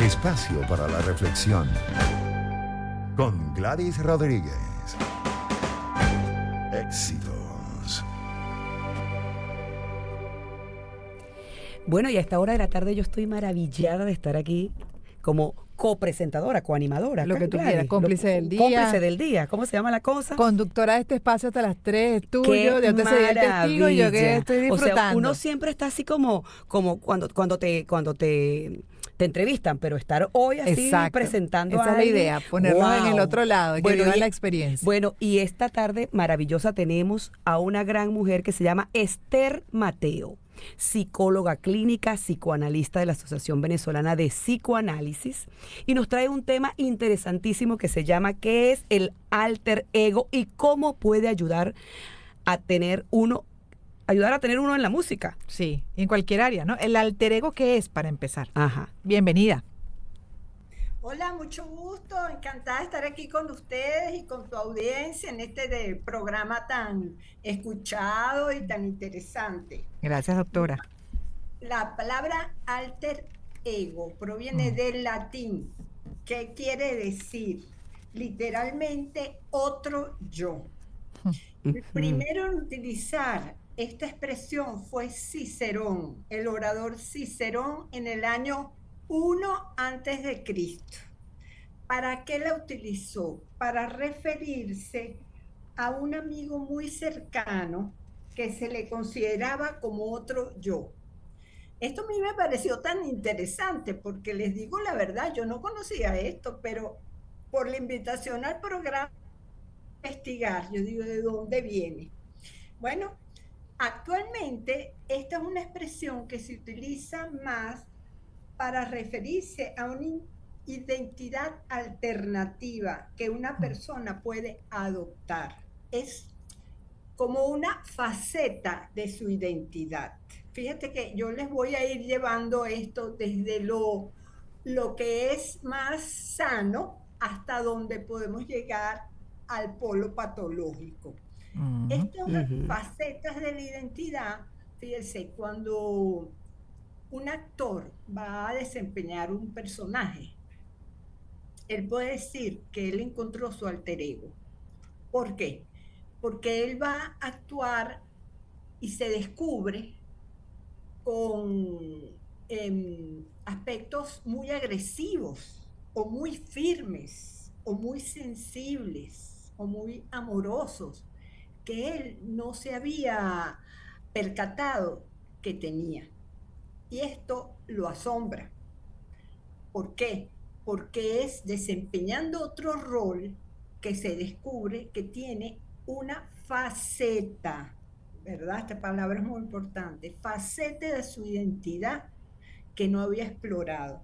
Espacio para la reflexión. Con Gladys Rodríguez. Éxitos. Bueno, y a esta hora de la tarde yo estoy maravillada de estar aquí como copresentadora, coanimadora. Lo que tú Gladys, quieras, cómplice del día. Cómplice del día. ¿Cómo se llama la cosa? Conductora de este espacio hasta las 3, tuyo, ¡Qué de usted sería el testigo y yo que estoy disfrutando. O sea, uno siempre está así como cuando te entrevistan, pero estar hoy así Exacto. presentando Esa a es la alguien. idea, ponerlos ¡Wow! en el otro lado, que Bueno, vivan la experiencia. Bueno, y esta tarde maravillosa tenemos a una gran mujer que se llama Esther Mateo, psicóloga clínica, psicoanalista de la Asociación Venezolana de Psicoanálisis, y nos trae un tema interesantísimo que se llama ¿qué es el alter ego y cómo puede ayudar a tener uno en la música? Sí, en cualquier área, ¿no? El alter ego, ¿qué es para empezar? Ajá. Bienvenida. Hola, mucho gusto, encantada de estar aquí con ustedes y con tu audiencia en este programa tan escuchado y tan interesante. Gracias, doctora. La palabra alter ego proviene del latín. ¿Qué quiere decir? Literalmente, otro yo. El primero en utilizar esta expresión fue Cicerón, el orador Cicerón, en el año 1 antes de Cristo. ¿Para qué la utilizó? Para referirse a un amigo muy cercano que se le consideraba como otro yo. Esto a mí me pareció tan interesante porque les digo la verdad, yo no conocía esto, pero por la invitación al programa investigar, yo digo, ¿de dónde viene? Bueno, actualmente esta es una expresión que se utiliza más para referirse a una identidad alternativa que una persona puede adoptar. Es como una faceta de su identidad. Fíjate que yo les voy a ir llevando esto desde lo que es más sano hasta donde podemos llegar al polo patológico. Estas facetas de la identidad, fíjense, cuando un actor va a desempeñar un personaje, él puede decir que él encontró su alter ego. ¿Por qué? Porque él va a actuar y se descubre con aspectos muy agresivos o muy firmes o muy sensibles o muy amorosos que él no se había percatado que tenía. Y esto lo asombra. ¿Por qué? Porque es desempeñando otro rol que se descubre que tiene una faceta, ¿verdad? Esta palabra es muy importante, faceta de su identidad que no había explorado.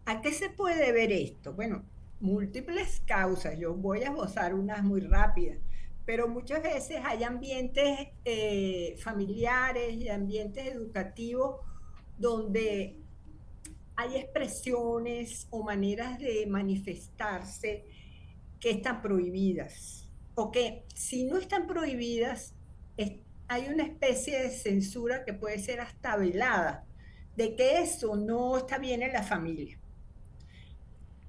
¿A qué se puede ver esto? Bueno, múltiples causas. Yo voy a esbozar unas muy rápidas, pero muchas veces hay ambientes familiares y ambientes educativos donde hay expresiones o maneras de manifestarse que están prohibidas, o que si no están prohibidas, hay una especie de censura que puede ser hasta velada, de que eso no está bien en la familia.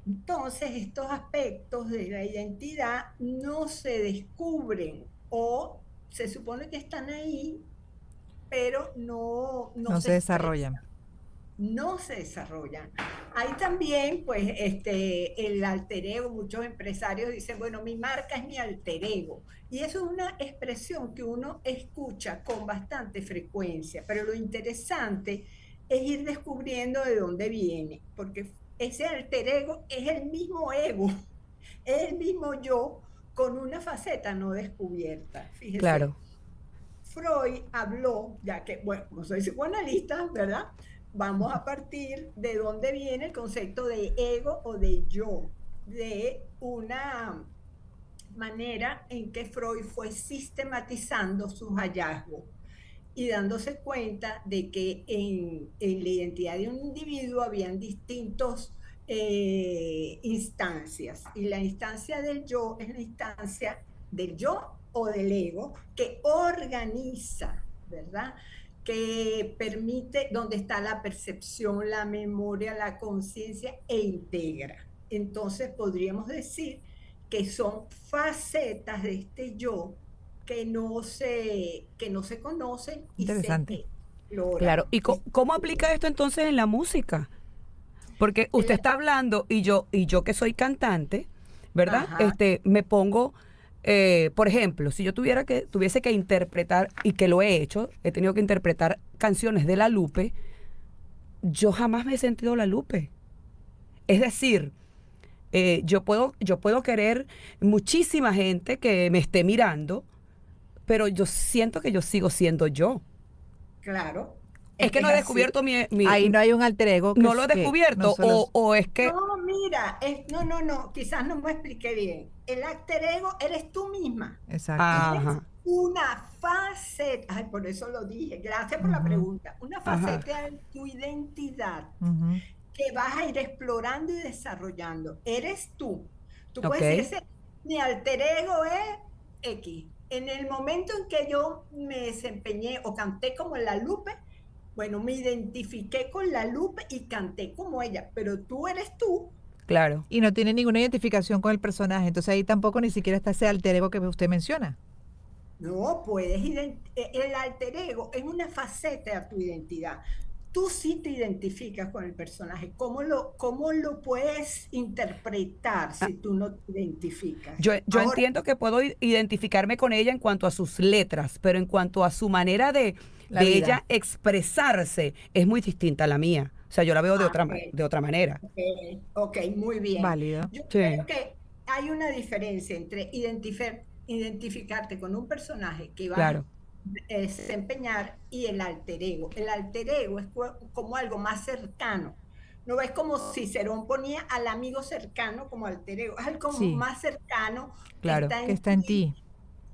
Entonces, estos aspectos de la identidad no se descubren o se supone que están ahí, pero no se desarrollan. No se desarrollan. Hay también, pues, el alter ego. Muchos empresarios dicen, bueno, mi marca es mi alter ego. Y eso es una expresión que uno escucha con bastante frecuencia. Pero lo interesante es ir descubriendo de dónde viene, porque ese alter ego es el mismo ego, es el mismo yo con una faceta no descubierta. Fíjese. Claro. Freud habló, ya que, bueno, como soy psicoanalista, ¿verdad? Vamos a partir de dónde viene el concepto de ego o de yo, de una manera en que Freud fue sistematizando sus hallazgos y dándose cuenta de que en la identidad de un individuo habían distintos instancias, y la instancia del yo es la instancia del yo o del ego que organiza, ¿verdad? que permite, donde está la percepción, la memoria, la conciencia e integra. Entonces podríamos decir que son facetas de este yo que no se conocen y se Interesante. exploran. Claro. ¿Y cómo aplica esto entonces en la música? Porque usted está hablando y yo que soy cantante, ¿verdad? Ajá. Me pongo, por ejemplo, si yo tuviese que interpretar, y que lo he hecho, he tenido que interpretar canciones de La Lupe, yo jamás me he sentido La Lupe. Es decir, yo puedo querer muchísima gente que me esté mirando, pero yo siento que yo sigo siendo yo. Claro. Es que no he así. descubierto Ahí no hay un alter ego. no lo he descubierto, o es que... No, mira, no, quizás no me expliqué bien. El alter ego eres tú misma. Exacto. Eres Ajá, una faceta, ay, por eso lo dije, gracias por la Ujú. pregunta, una ajá. faceta de tu identidad Ujú. que vas a ir explorando y desarrollando. Eres tú. Tú Ok, puedes decir, mi alter ego es X. En el momento en que yo me desempeñé o canté como La Lupe, bueno, me identifiqué con La Lupe y canté como ella, pero tú eres tú. claro. Y no tiene ninguna identificación con el personaje. Entonces ahí tampoco ni siquiera está ese alter ego que usted menciona. No, el alter ego es una faceta de tu identidad. Tú sí te identificas con el personaje. Cómo lo puedes interpretar Ah, si tú no te identificas? yo Ahora, entiendo que puedo identificarme con ella en cuanto a sus letras, pero en cuanto a su manera La de vida. ella expresarse, es muy distinta a la mía. O sea, yo la veo ok, de otra manera. ok, ok, muy bien. Válido. Yo Sí, creo que hay una diferencia entre identificarte con un personaje que vas a claro. desempeñar y el alter ego. El alter ego es como algo más cercano. No es como si Cicerón ponía al amigo cercano como alter ego, es algo Sí, más cercano que Claro. está que en está en ti ti.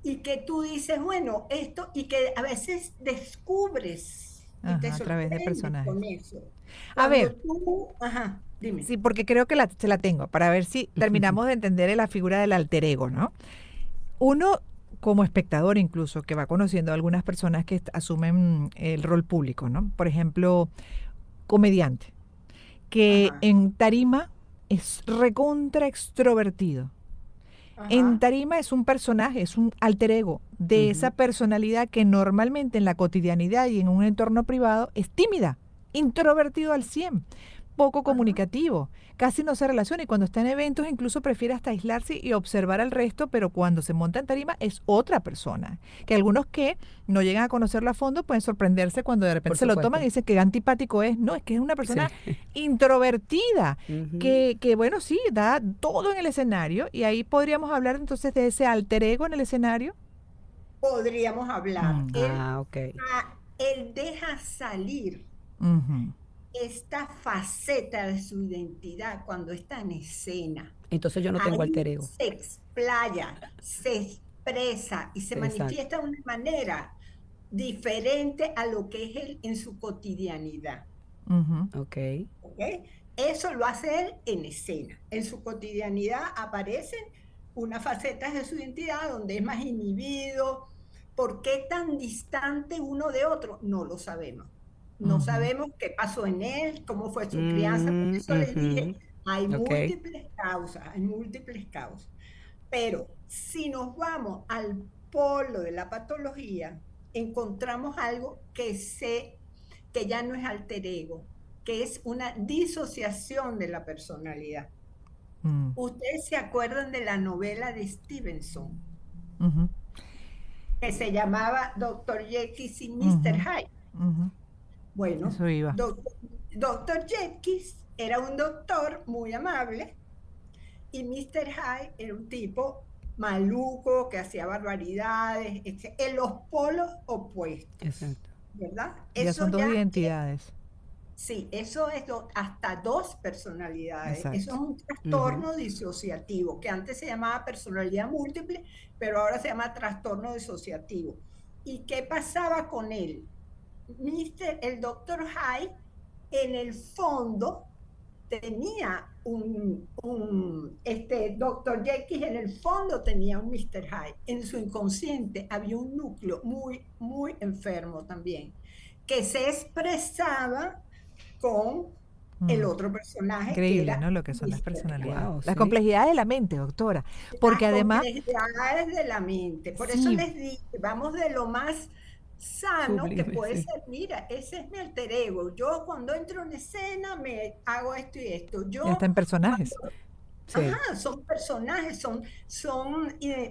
y que tú dices, bueno, esto, y que a veces descubres y te Ajá, a través de sorprendes personajes. con eso. A ver, Cuando tú, ajá, dime. sí, porque creo que se la tengo, para ver si terminamos de entender la figura del alter ego, ¿no? Uno, como espectador incluso, que va conociendo a algunas personas que asumen el rol público, ¿no? Por ejemplo, comediante, que Ajá, en tarima es recontra extrovertido. En ajá, tarima es un personaje, es un alter ego de esa Ujú. personalidad que normalmente en la cotidianidad y en un entorno privado es tímida, introvertido al 100, poco ajá. comunicativo, casi no se relaciona y cuando está en eventos incluso prefiere hasta aislarse y observar al resto, pero cuando se monta en tarima es otra persona. Que algunos que no llegan a conocerlo a fondo pueden sorprenderse cuando de repente Por se lo toman y supuesto. dicen que antipático es. No, es que es una Sí. persona introvertida Ujú. que bueno, sí, da todo en el escenario y ahí podríamos hablar entonces de ese alter ego en el escenario. Podríamos hablar. Mm, Ah, ok. Él deja salir ujú. esta faceta de su identidad cuando está en escena. Entonces yo no tengo alter Ahí ego. se explaya, se expresa y se Exacto. manifiesta de una manera diferente a lo que es él en su cotidianidad. Ujú, Ok. ¿Ok? Eso lo hace él en escena. En su cotidianidad aparecen unas facetas de su identidad donde es más inhibido. ¿Por qué tan distante uno de otro? No lo sabemos. No ujú, sabemos qué pasó en él, cómo fue su crianza. Por Mm, eso les dije, ujú. Ok. hay múltiples causas. Pero si nos vamos al polo de la patología, encontramos algo que ya no es alter ego, que es una disociación de la personalidad. mm, Ustedes se acuerdan de la novela de Stevenson, ujú, que se llamaba Doctor Jekyll y Mr. ujú, Hyde. ujú. Bueno, Eso iba. Doctor Jekyll era un doctor muy amable y Mr. Hyde era un tipo maluco que hacía barbaridades, en los polos opuestos, Exacto. ¿verdad? Ya Eso son dos ya identidades. sí, eso es hasta dos personalidades. Eso Exacto. es un Ujú. trastorno disociativo, que antes se llamaba personalidad múltiple, pero ahora se llama trastorno disociativo. ¿Y qué pasaba con él? El doctor Hyde, en el fondo, tenía doctor Jekyll en el fondo tenía un Mr. Hyde. En su inconsciente había un núcleo muy, muy enfermo también, que se expresaba con el otro personaje. Increíble, que era ¿no? Lo que son las Mr. personalidades. Wow, Las sí. complejidades de la mente, doctora. Porque Las además, complejidades de la mente. Por eso sí, les dije, vamos de lo más sano que Sublime, puede sí. ser. Mira, ese es mi alter ego. Yo cuando entro en escena me hago esto y esto. ya está Yo en personajes. cuando Sí. Ajá, son personajes, son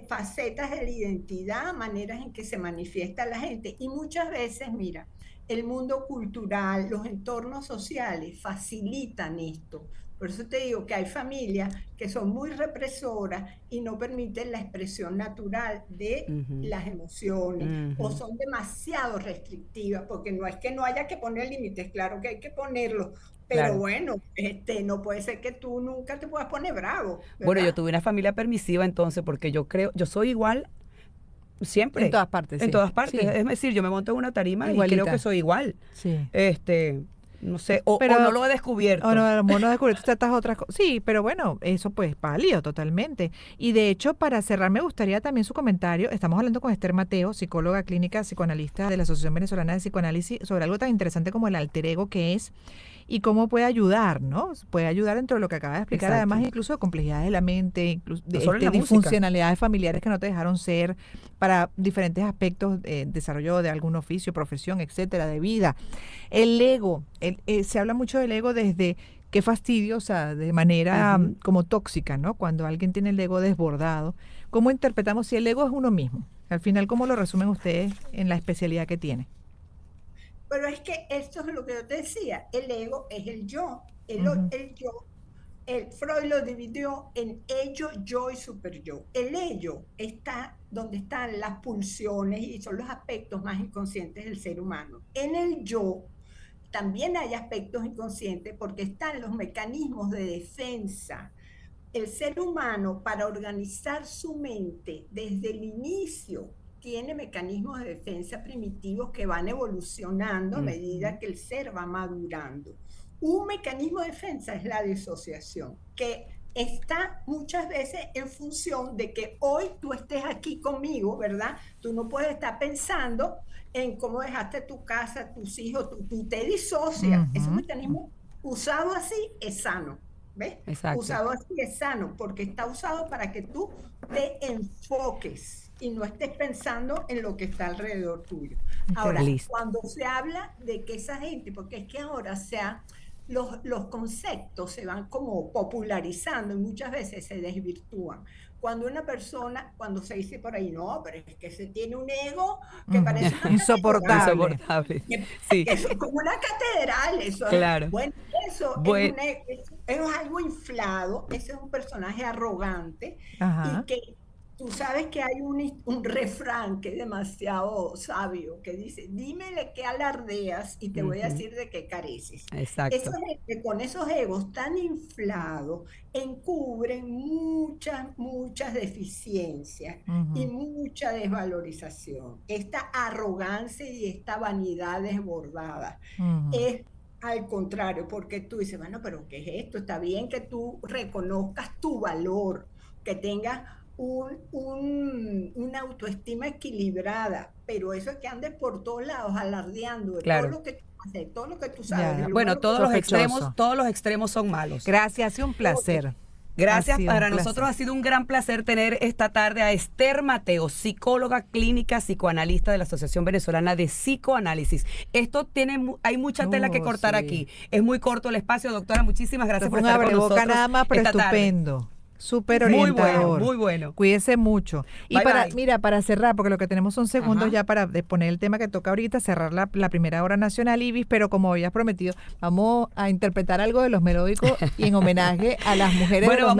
facetas de la identidad, maneras en que se manifiesta la gente. Y muchas veces, mira, el mundo cultural, los entornos sociales facilitan esto. Por eso te digo que hay familias que son muy represoras y no permiten la expresión natural de Ujú, las emociones o ujú. son demasiado restrictivas, porque no es que no haya que poner límites, claro que hay que ponerlos, pero Claro. bueno, no puede ser que tú nunca te puedas poner bravo, Bueno, yo ¿verdad? tuve una familia permisiva entonces, porque yo creo, yo soy igual En siempre, todas partes, en sí. todas partes. Sí, Es decir, yo me monto en una tarima y creo que igualita. soy igual. Sí. Este, no sé, o no Pero, lo he o no, descubierto. a lo mejor no descubierto tratas otras cosas. Sí, pero bueno, eso pues válido totalmente. Y de hecho, para cerrar, me gustaría también su comentario. Estamos hablando con Esther Mateo, psicóloga clínica, psicoanalista de la Asociación Venezolana de Psicoanálisis, sobre algo tan interesante como el alter ego que es y cómo puede ayudar, ¿no? Puede ayudar dentro de lo que acaba de explicar, Exacto. además incluso de complejidades de la mente, incluso No solo en la música. disfuncionalidades familiares que no te dejaron ser para diferentes aspectos, desarrollo de algún oficio, profesión, etcétera, de vida. El ego, se habla mucho del ego desde qué fastidio, o sea, de manera Ujú. como tóxica, ¿no? Cuando alguien tiene el ego desbordado. ¿Cómo interpretamos si el ego es uno mismo? Al final, ¿cómo lo resumen ustedes en la especialidad que tiene? Pero es que esto es lo que yo te decía, el ego es el yo, Ujú, el yo, Freud lo dividió en ello, yo y superyo. El ello está donde están las pulsiones y son los aspectos más inconscientes del ser humano. En el yo también hay aspectos inconscientes porque están los mecanismos de defensa. El ser humano, para organizar su mente desde el inicio, tiene mecanismos de defensa primitivos que van evolucionando a medida Ujú. que el ser va madurando. Un mecanismo de defensa es la disociación, que está muchas veces en función de que hoy tú estés aquí conmigo, ¿verdad? Tú no puedes estar pensando en cómo dejaste tu casa, tus hijos, tú te disocias. Ese ujú, mecanismo usado así es sano, ¿ves? Exacto. Usado así es sano, porque está usado para que tú te enfoques y no estés pensando en lo que está alrededor tuyo. Ahora, interesante. Listo. cuando se habla de que esa gente, porque es que ahora los conceptos se van como popularizando y muchas veces se desvirtúan. Cuando una persona, cuando se dice por ahí, no, pero es que se tiene un ego que Ujú. parece una catedral, Insoportable. Insoportable. que, Sí, que eso es como una catedral, eso es, claro. bueno, eso es, Bueno, es algo inflado, ese es un personaje arrogante y Ajá. que tú sabes que hay un refrán que es demasiado sabio, que dice, dímele qué alardeas y te voy a ujú, decir de qué careces. Esa exacto. gente con esos egos tan inflados encubren muchas deficiencias y Ujú, mucha desvalorización. Esta arrogancia y esta vanidad desbordada ujú, es al contrario, porque tú dices, bueno, pero ¿qué es esto? Está bien que tú reconozcas tu valor, que tengas una autoestima equilibrada, pero eso es que andes por todos lados alardeando de todo Claro. lo que tú haces, todo lo que tú sabes, de ya, lo Bueno, bueno que sospechoso. todos los extremos son malos. Gracias, ha sido un oye, placer. Ha Gracias, sido un para placer. nosotros ha sido un gran placer tener esta tarde a Esther Mateo, psicóloga clínica, psicoanalista de la Asociación Venezolana de Psicoanálisis. Esto tiene, hay mucha tela que cortar Sí. aquí. Es muy corto el espacio, doctora. Muchísimas Esto gracias fue por un estar con abreboca nosotros nada más, pero esta tarde. estupendo. Súper Muy bueno, orientador. muy bueno. Cuídese mucho. Y Bye bye. mira, para cerrar, porque lo que tenemos son segundos Ajá. ya para poner el tema que toca ahorita, cerrar la primera hora nacional Ibis, pero como habías prometido, vamos a interpretar algo de los melódicos y en homenaje a las mujeres de Bueno, los vamos